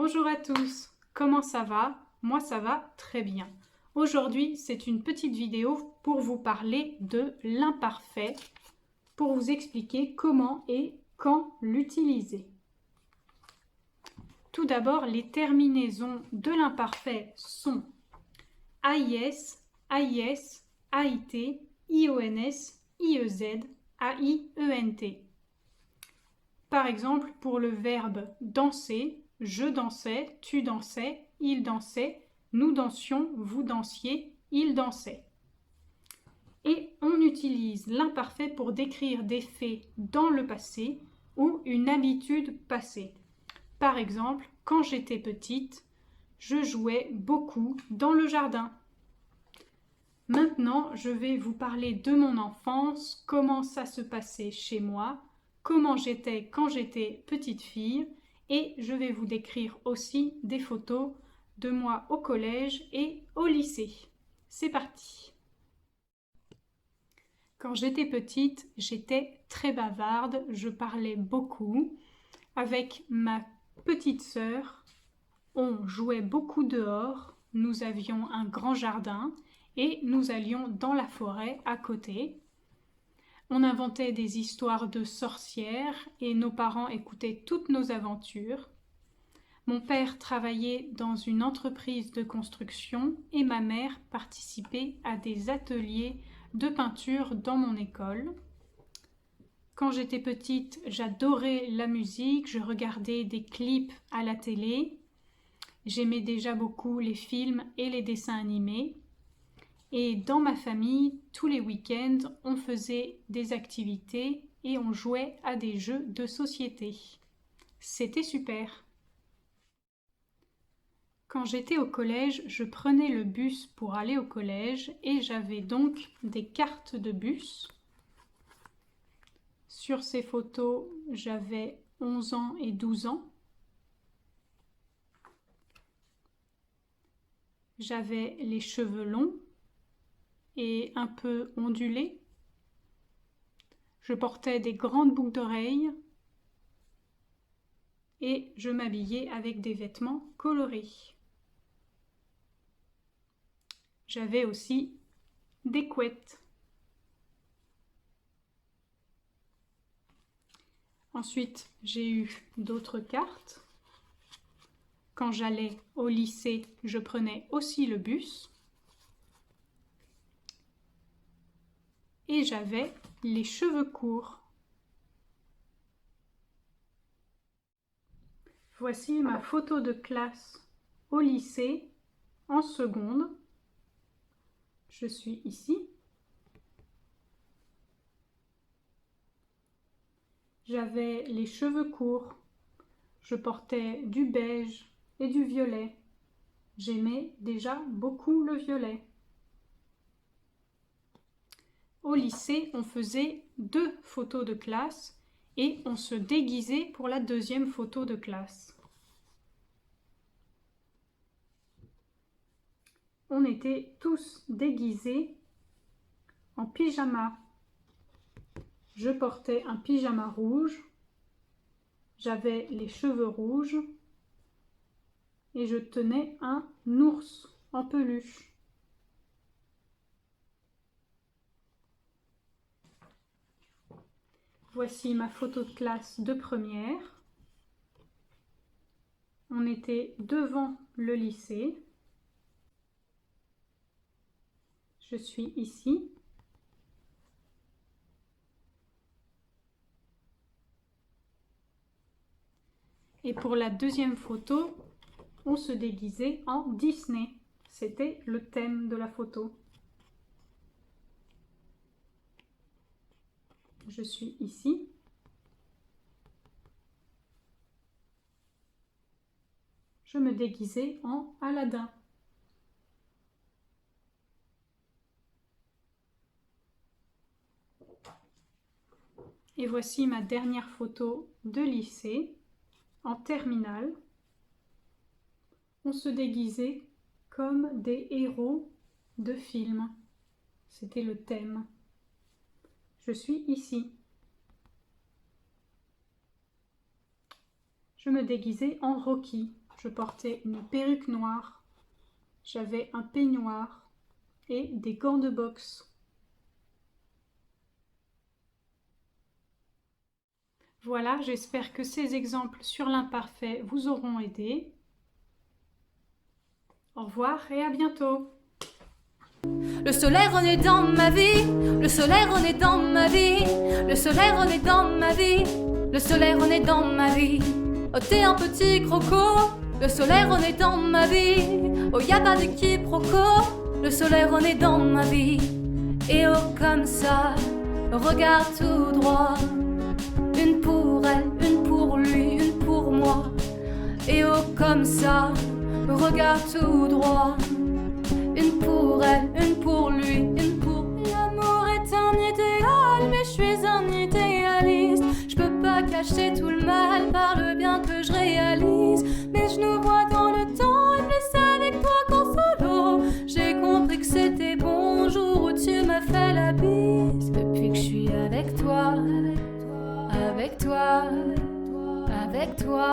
Bonjour à tous, comment ça va? Moi ça va très bien. Aujourd'hui c'est une petite vidéo pour vous parler de l'imparfait, pour vous expliquer comment et quand l'utiliser. Tout d'abord, les terminaisons de l'imparfait sont AIS, AIS, AIT, IONS, IEZ, AIENT. Par exemple, pour le verbe danser, je dansais, tu dansais, il dansait, nous dansions, vous dansiez, il dansait. Et on utilise l'imparfait pour décrire des faits dans le passé ou une habitude passée. Par exemple, quand j'étais petite, je jouais beaucoup dans le jardin. Maintenant, je vais vous parler de mon enfance, comment ça se passait chez moi, comment j'étais quand j'étais petite fille, et je vais vous décrire aussi des photos de moi au collège et au lycée. C'est parti! Quand j'étais petite, j'étais très bavarde, je parlais beaucoup. Avec ma petite sœur, on jouait beaucoup dehors, nous avions un grand jardin et nous allions dans la forêt à côté. On inventait des histoires de sorcières et nos parents écoutaient toutes nos aventures. Mon père travaillait dans une entreprise de construction et ma mère participait à des ateliers de peinture dans mon école. Quand j'étais petite, j'adorais la musique, je regardais des clips à la télé. J'aimais déjà beaucoup les films et les dessins animés. Et dans ma famille, tous les week-ends, on faisait des activités et on jouait à des jeux de société. C'était super. Quand j'étais au collège, je prenais le bus pour aller au collège et j'avais donc des cartes de bus. Sur ces photos, j'avais 11 ans et 12 ans. J'avais les cheveux longs et un peu ondulés. Je portais des grandes boucles d'oreilles et je m'habillais avec des vêtements colorés. J'avais aussi des couettes. Ensuite, j'ai eu d'autres cartes. Quand j'allais au lycée, je prenais aussi le bus. Et j'avais les cheveux courts. Voici ma photo de classe au lycée en seconde. Je suis ici. J'avais les cheveux courts. Je portais du beige et du violet. J'aimais déjà beaucoup le violet. Au lycée, on faisait 2 photos de classe et on se déguisait pour la deuxième photo de classe. On était tous déguisés en pyjama. Je portais un pyjama rouge, j'avais les cheveux rouges et je tenais un ours en peluche. Voici ma photo de classe de première. On était devant le lycée. Je suis ici. Et pour la deuxième photo, on se déguisait en Disney. C'était le thème de la photo. Je suis ici. Je me déguisais en Aladdin. Et voici ma dernière photo de lycée, en terminale. On se déguisait comme des héros de films. C'était le thème. Je suis ici. Je me déguisais en Rocky. je portais une perruque noire, j'avais un peignoir et des gants de boxe. Voilà, j'espère que ces exemples sur l'imparfait vous auront aidé. Au revoir et à bientôt. Le soleil renaît dans ma vie, le soleil renaît dans ma vie, le soleil renaît dans ma vie, le soleil renaît dans ma vie. Oh t'es un petit croco, le soleil renaît dans ma vie. Oh y a pas de quiproquo, le soleil renaît dans ma vie. Et oh comme ça, regarde tout droit. Une pour elle, une pour lui, une pour moi. Et oh comme ça, regarde tout droit. Une pour elle, une pour lui, une pour... L'amour est un idéal, mais je suis un idéaliste. Je peux pas cacher tout le mal par le bien que je réalise. Mais je nous vois dans le temps et me laisse avec toi qu'en solo. J'ai compris que c'était bon jour où tu m'as fait la bise. Depuis que je suis avec toi, avec toi, avec toi.